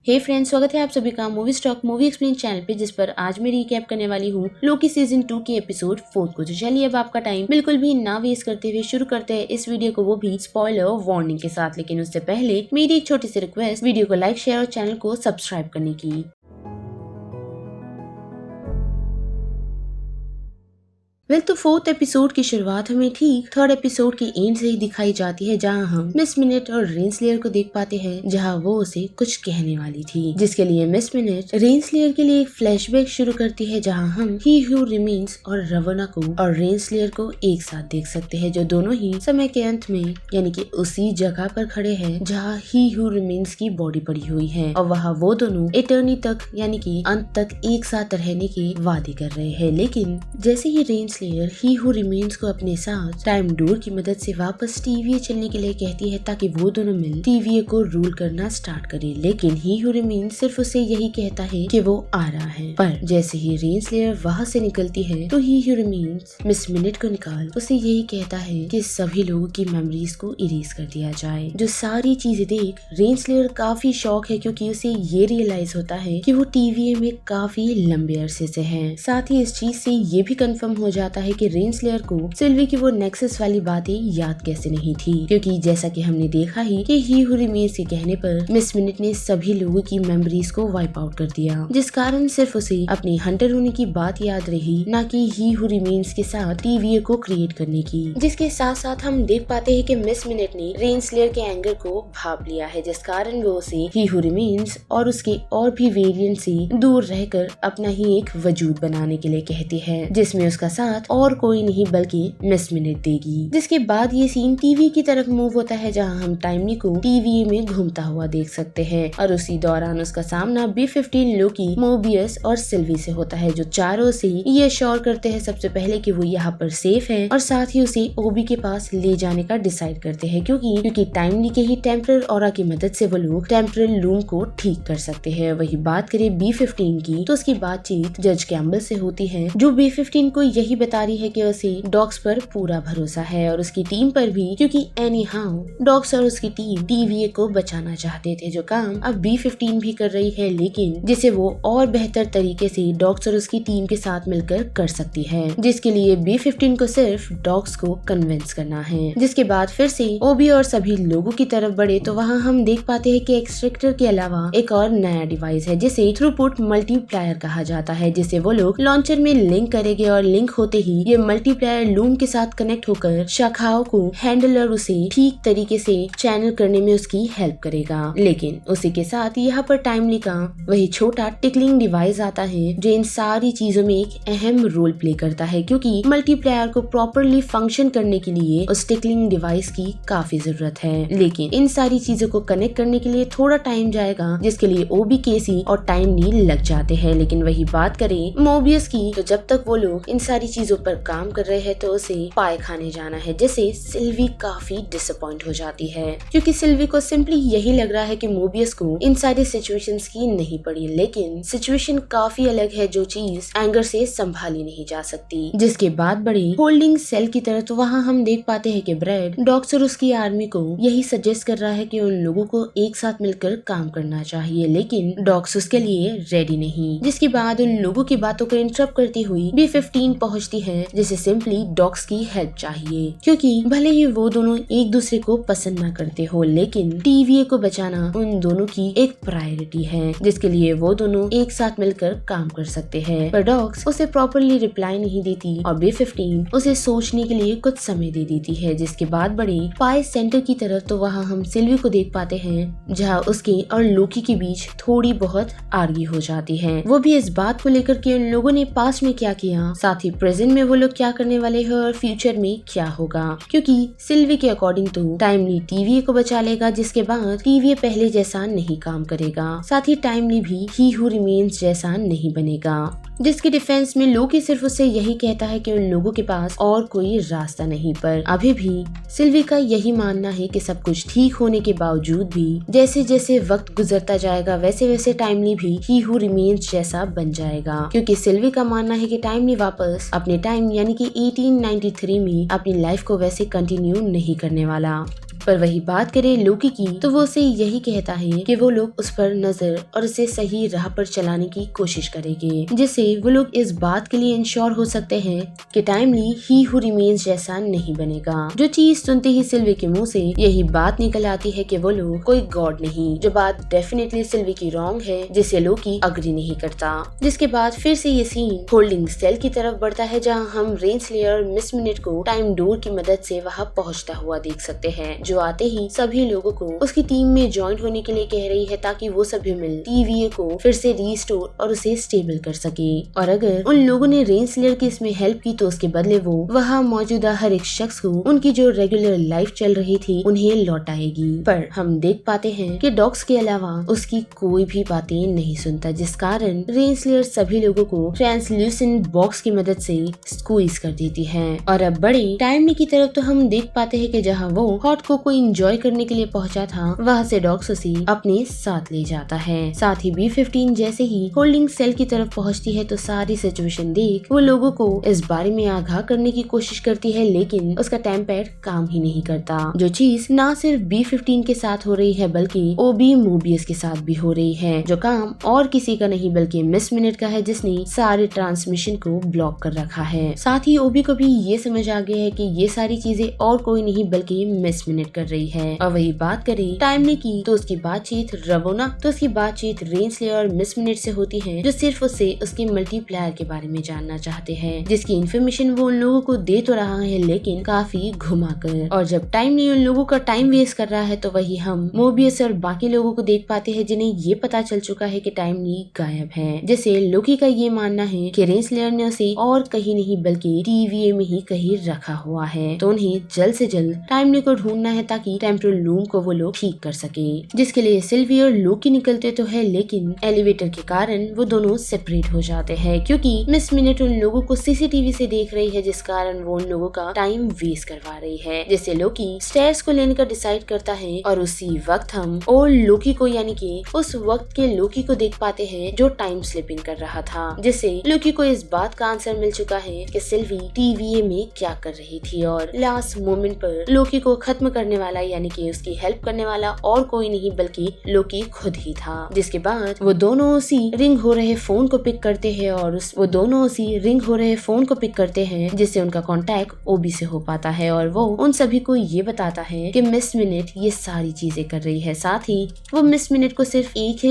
हे friends, स्वागत है आप सभी का movie stock movie explain channel पे, जिस पर आज मैं रिकैप करने वाली हूँ लोकी सीजन 2 के एपिसोड 4 को। तो चलिए अब आपका टाइम बिल्कुल भी ना वेस्ट करते हुए शुरू करते हैं इस वीडियो को, वो भी स्पॉइलर वार्निंग के साथ। लेकिन उससे पहले मेरी एक छोटी सी रिक्वेस्ट, वीडियो को लाइक, शेयर और चैनल को सब्सक्राइब करने की। तो 4th एपिसोड की शुरुआत हमें ठीक 3rd एपिसोड के एंड से ही दिखाई जाती है, जहां हम मिस मिनट और रेंसलेयर को देख पाते हैं, जहां वो उसे कुछ कहने वाली थी, जिसके लिए मिस मिनट रेंसलेयर के लिए एक फ्लैशबैक शुरू करती है, जहां हम ही हू रिमेन्स और रवना को और रेंसलेयर को एक साथ देख सकते हैं, जो दोनों ही समय के अंत में यानी कि उसी जगह पर खड़े हैं जहां ही हू रिमेन्स की बॉडी पड़ी हुई है, और वहाँ वो दोनों इटर्नी तक यानी कि अंत तक एक साथ रहने के वादे कर रहे हैं। लेकिन जैसे ही रेंसलेयर ही हू रिमेन्स को अपने साथ टाइम डोर की मदद से वापस टीवीए चलने के लिए कहती है, ताकि वो दोनों मिल टीवीए को रूल करना स्टार्ट करे, लेकिन ही हू रिमेन्स सिर्फ उसे यही कहता है कि वो आ रहा है। पर जैसे ही रेंसलेयर वहाँ से निकलती है, तो ही हू रिमेन्स मिस मिनट को निकाल उसे यही कहता है कि सभी लोगों की मेमोरीज को इरेज कर दिया जाए। जो सारी चीजें देख रेंसलेयर काफी शॉक है, क्योंकि उसे ये रियलाइज होता है कि वो टीवीए में काफी लंबे अरसे से है। साथ ही इस चीज से ये भी कंफर्म हो जाता है कि रेंसलेयर को सिल्वी की वो नेक्सस वाली बातें याद कैसे नहीं थी, क्योंकि जैसा कि हमने देखा ही कि ही हू रिमेन्स के कहने पर मिस मिनट ने सभी लोगों की मेमोरीज को वाइप आउट कर दिया, जिस कारण सिर्फ उसे अपनी हंटर होने की बात याद रही, ना कि ही हू रिमेन्स के साथ टीवीए को क्रिएट करने की। जिसके साथ साथ हम देख पाते हैं कि मिस मिनट ने रेंसलेयर के एंगर को भाप लिया है, जिस कारण वो उसे ही हू रिमेन्स और उसके और भी वेरिएंट से दूर रहकर अपना ही एक वजूद बनाने के लिए कहती है, जिसमें उसका साथ और कोई नहीं बल्कि मिस मिनट देगी। जिसके बाद ये सीन टीवी की तरफ मूव होता है, जहां हम टाइमली को टीवी में घूमता हुआ देख सकते हैं, और उसी दौरान उसका सामना B-15 लोकी, मोबियस और सिल्वी से होता है, जो चारों से ये श्योर करते हैं सबसे पहले कि वो यहाँ पर सेफ है, और साथ ही उसे ओबी के पास ले जाने का डिसाइड करते हैं, क्योंकि टाइमली के ही टेम्परल ऑरा की मदद से वो लोग टेम्परल लूम को ठीक कर सकते हैं। वही बात करें B-15 की, तो उसकी बातचीत जज कैम्बल से होती है, जो B-15 को यही बता रही है कि उसे डॉक्स पर पूरा भरोसा है और उसकी टीम पर भी, क्योंकि एनी हाउ डॉक्स और उसकी टीम टीवीए को बचाना चाहते थे, जो काम अब B-15 भी कर रही है, लेकिन जिसे वो और बेहतर तरीके से डॉक्स और उसकी टीम के साथ मिलकर कर सकती है, जिसके लिए B-15 को सिर्फ डॉक्स को कन्विंस करना है। जिसके बाद फिर से ओबी और सभी लोगों की तरफ बढ़े, तो वहाँ हम देख पाते हैं कि एक्सट्रैक्टर के अलावा एक और नया डिवाइस है, जिसे थ्रूपुट मल्टीप्लायर कहा जाता है, जिसे वो लोग लॉन्चर में लिंक करेंगे, और लिंक होते ही ये मल्टीप्लायर लूम के साथ कनेक्ट होकर शाखाओं को हैंडल और उसे ठीक तरीके से चैनल करने में उसकी हेल्प करेगा। लेकिन उसी के साथ यहाँ पर टाइमली का वही छोटा टिकलिंग डिवाइस आता है, जो इन सारी चीजों में एक अहम रोल प्ले करता है, क्योंकि मल्टीप्लायर को प्रॉपरली फंक्शन करने के लिए उस टिकलिंग डिवाइस की काफी जरूरत है। लेकिन इन सारी चीजों को कनेक्ट करने के लिए थोड़ा टाइम जाएगा, जिसके लिए ओबी, केसी और टाइमली लग जाते हैं। लेकिन वही बात करें मोबियस की, तो जब तक वो लोग इन सारी चीजों पर काम कर रहे हैं, तो उसे पाए खाने जाना है, जिससे सिल्वी काफी डिसअपॉइंट हो जाती है, क्योंकि सिल्वी को सिंपली यही लग रहा है कि मोबियस को इन सारी सिचुएशंस की नहीं पड़ी, लेकिन सिचुएशन काफी अलग है, जो चीज एंगर से संभाली नहीं जा सकती। जिसके बाद बड़ी होल्डिंग सेल की तरह, तो वहाँ हम देख पाते हैं कि ब्रेड डॉक्स और उसकी आर्मी को यही सजेस्ट कर रहा है कि उन लोगों को एक साथ मिलकर काम करना चाहिए, लेकिन डॉक्स उसके लिए रेडी नहीं। जिसके बाद उन लोगों की बातों को इंटरप्ट करती हुई B-15 पहुँचती है, जिसे सिंपली डॉक्स की हेल्प चाहिए, क्योंकि भले ही वो दोनों एक दूसरे को पसंद ना करते हो, लेकिन टीवीए को बचाना उन दोनों की एक प्रायोरिटी है, जिसके लिए वो दोनों एक साथ मिलकर काम कर सकते हैं। पर डॉक्स उसे प्रॉपरली रिप्लाई नहीं देती, और B-15 उसे सोचने के लिए कुछ समय दे देती है। जिसके बाद बड़ी पाई सेंटर की तरफ, तो वहाँ हम सिल्वी को देख पाते हैं, जहाँ उसके और लोकी के बीच थोड़ी बहुत आर्गी हो जाती है, वो भी इस बात को लेकर कि उन लोगों ने पास्ट में क्या किया, साथ ही प्रेजेंट में वो लोग क्या करने वाले हैं और फ्यूचर में क्या होगा। क्योंकि सिल्वी के अकॉर्डिंग तो टाइमली टीवीए को बचा लेगा, जिसके बाद टीवीए पहले जैसा नहीं काम करेगा, साथ ही टाइमली भी ही हू रिमेन्स जैसा नहीं बनेगा। जिसकी डिफेंस में लोकी सिर्फ उससे यही कहता है कि उन लोगों के पास और कोई रास्ता नहीं, पर अभी भी सिल्वी का यही मानना है कि सब कुछ ठीक होने के बावजूद भी जैसे जैसे वक्त गुजरता जाएगा, वैसे वैसे टाइमली भी ही हू रिमेन्स जैसा बन जाएगा, क्योंकि सिल्वी का मानना है कि टाइमली वापस अपने टाइम यानी कि 1893 में अपनी लाइफ को वैसे कंटिन्यू नहीं करने वाला। पर वही बात करे लोकी की तो वो उसे यही कहता है कि वो लोग उस पर नजर और उसे सही राह पर चलाने की कोशिश करेंगे, जिससे वो लोग इस बात के लिए इंश्योर हो सकते हैं कि टाइमली ही हु रिमेन्स जैसा नहीं बनेगा। जो चीज सुनते ही सिल्वी के मुंह से यही बात निकल आती है कि वो लोग कोई गॉड नहीं, जो बात डेफिनेटली सिल्वी की रॉन्ग है, जिसे लोकी अग्री नहीं करता। जिसके बाद फिर से ये सीन होल्डिंग सेल की तरफ बढ़ता है, जहाँ हम रेनस्लेयर और मिस मिनट को टाइम डोर की मदद से वहाँ पहुँचता हुआ देख सकते हैं, जो आते ही सभी लोगों को उसकी टीम में ज्वाइन होने के लिए कह रही है ताकि वो सभी मिल TVA को फिर से रीस्टोर और उसे स्टेबल कर सके। और अगर उन लोगों ने रेनस्लेयर की इसमें हेल्प की तो उसके बदले वो वहाँ मौजूदा हर एक शख्स को उनकी जो रेगुलर लाइफ चल रही थी उन्हें लौटाएगी। पर हम देख पाते हैं कि डॉक्स के अलावा उसकी कोई भी बातें नहीं सुनता, जिस कारण रेनस्लेयर सभी लोगों को ट्रांसल्यूसेंट बॉक्स की मदद से स्क्वीज कर देती है। और अब बड़े टाइमली की तरफ तो हम देख पाते हैं कि जहाँ वो हॉट को एंजॉय करने के लिए पहुंचा था, वहाँ से डॉक्स उसे अपने साथ ले जाता है। साथ ही B-15 जैसे ही होल्डिंग सेल की तरफ पहुंचती है तो सारी सिचुएशन देख वो लोगों को इस बारे में आगाह करने की कोशिश करती है, लेकिन उसका टाइम पैड काम ही नहीं करता। जो चीज ना सिर्फ B-15 के साथ हो रही है बल्कि ओबी मोबियस के साथ भी हो रही है, जो काम और किसी का नहीं बल्कि मिस मिनट का है, जिसने सारे ट्रांसमिशन को ब्लॉक कर रखा है। साथ ही ओबी को भी ये समझ आ गया है कि ये सारी चीजें और कोई नहीं बल्कि मिस मिनट कर रही है। और वही बात करें टाइमली की तो उसकी बातचीत रवोना तो उसकी बातचीत रेनस्लेयर और मिस मिनट से होती है, जो सिर्फ उसे उसके मल्टीप्लायर के बारे में जानना चाहते हैं, जिसकी इन्फॉर्मेशन वो उन लोगों को दे तो रहा है लेकिन काफी घुमाकर। और जब टाइमली उन लोगों का टाइम वेस्ट कर रहा है तो वही हम मोबियस और बाकी लोगों को देख पाते हैं, जिन्हें ये पता चल चुका है कि टाइमली गायब है। जैसे लोकी का ये मानना है कि रेनस्लेयर ने उसे और कहीं नहीं बल्कि TVA में ही कहीं रखा हुआ है, तो उन्हें जल्द से जल्द टाइमली को ढूंढना है ताकि टेम्पोरल लूम को वो लोग ठीक कर सके। जिसके लिए सिल्वी और लोकी निकलते तो है, लेकिन एलिवेटर के कारण वो दोनों सेपरेट हो जाते हैं, क्योंकि मिस मिनट उन लोगों को CCTV से देख रही है, जिस कारण वो उन लोगों का टाइम वेस्ट करवा रही है। जैसे लोकी स्टेयर्स को लेने का डिसाइड करता है और उसी वक्त हम ओल्ड लोकी को यानी कि उस वक्त के लोकी को देख पाते हैं जो टाइम स्लिपिंग कर रहा था, जिससे लोकी को इस बात का आंसर मिल चुका है कि सिल्वी TVA में क्या कर रही थी और लास्ट मोमेंट पर लोकी को खत्म करने वाला यानी कि उसकी हेल्प करने वाला और कोई नहीं बल्कि लोकी खुद ही था। जिसके बाद वो दोनों उसी रिंग हो रहे फोन को पिक करते हैं और वो दोनों उसी रिंग हो रहे फोन को पिक करते हैं, जिससे उनका कांटेक्ट ओबी से हो पाता है और वो उन सभी को ये बताता है कि मिस मिनट ये सारी चीजें कर रही है। साथ ही वो मिस मिनट को सिर्फ एक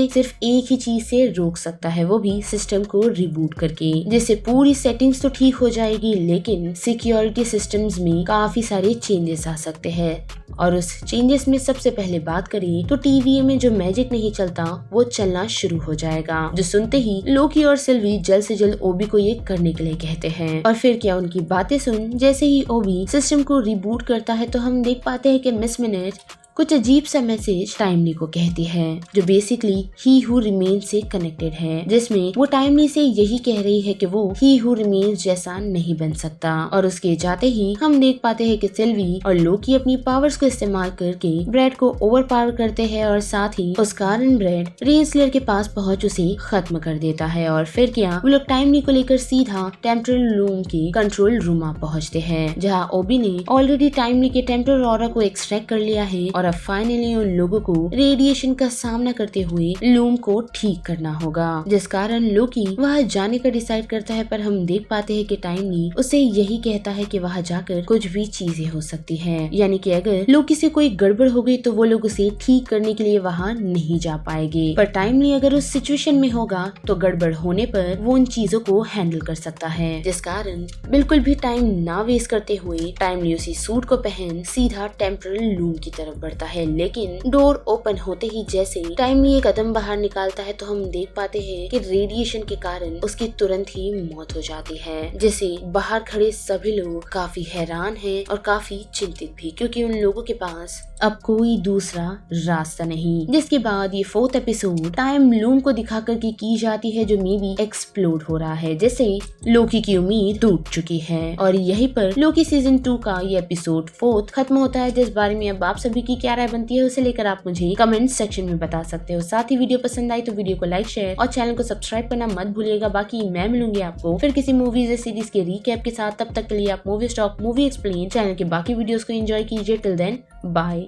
ही चीज से रोक सकता है, वो भी सिस्टम को रिबूट करके, जिससे पूरी सेटिंग्स तो ठीक हो जाएगी लेकिन सिक्योरिटी सिस्टम्स में काफी सारे चेंजेस आ सकते हैं। और उस चेंजेस में सबसे पहले बात करें तो TVA में जो मैजिक नहीं चलता वो चलना शुरू हो जाएगा, जो सुनते ही लोकी और सिल्वी जल्द से जल्द ओबी को ये करने के लिए कहते हैं। और फिर क्या उनकी बातें सुन जैसे ही ओबी सिस्टम को रिबूट करता है तो हम देख पाते हैं कि मिस मिनट कुछ अजीब सा मैसेज टाइमली को कहती है, जो बेसिकली ही हु रिमेन्स से कनेक्टेड है, जिसमें वो टाइमली से यही कह रही है कि वो ही हु रिमेन्स जैसा नहीं बन सकता। और उसके जाते ही हम देख पाते हैं कि सिल्वी और लोकी अपनी पावर्स को इस्तेमाल करके ब्रेड को ओवर पावर करते हैं और साथ ही उस कारण ब्रेड रेनस्लेयर के पास पहुंच उसे खत्म कर देता है। और फिर क्या वो लोग टाइमली को लेकर सीधा टेम्पोरल लूम के कंट्रोल रूम में पहुंचते हैं, जहां ओबी ने ऑलरेडी टाइमली के टेम्पोरल ऑरा को एक्सट्रैक्ट कर लिया है और अब फाइनली उन लोगों को रेडिएशन का सामना करते हुए लूम को ठीक करना होगा, जिस कारण लोकी वहां जाने का डिसाइड करता है। पर हम देख पाते हैं कि टाइमली उसे यही कहता है कि वहां जाकर कुछ भी चीजें हो सकती है, यानी कि अगर लोकी से कोई गड़बड़ हो गई तो वो लोग उसे ठीक करने के लिए वहां नहीं जा पाएंगे। पर टाइमली अगर उस सिचुएशन में होगा तो गड़बड़ होने पर वो उन चीजों को हैंडल कर सकता है, जिस कारण बिल्कुल भी टाइम ना वेस्ट करते हुए टाइमली उसी सूट को पहन सीधा टेम्पोरल लूम की तरफ बढ़ता है। लेकिन डोर ओपन होते ही जैसे टाइमली एक कदम बाहर निकालता है तो हम देख पाते हैं कि रेडिएशन के कारण उसकी तुरंत ही मौत हो जाती है, जिसे बाहर खड़े सभी लोग काफी हैरान हैं और काफी चिंतित भी, क्योंकि उन लोगों के पास अब कोई दूसरा रास्ता नहीं। जिसके बाद ये 4th एपिसोड टाइम लूम को दिखा कर की जाती है, जो मे बी एक्सप्लोड हो रहा है, जैसे लोकी की उम्मीद टूट चुकी है। और यहीं पर लोकी सीजन 2 का ये एपिसोड 4th खत्म होता है, जिस बारे में अब आप सभी की क्या राय बनती है उसे लेकर आप मुझे कमेंट सेक्शन में बता सकते हो। साथ ही वीडियो पसंद आई तो वीडियो को लाइक, शेयर और चैनल को सब्सक्राइब करना मत भूलिएगा। बाकी मैं मिलूंगी आपको फिर किसी मूवीज या सीरीज के रीकैप के साथ। तब तक के लिए आप movie stock, movie explain channel के बाकी वीडियोस को एंजॉय कीजिए। Till then bye.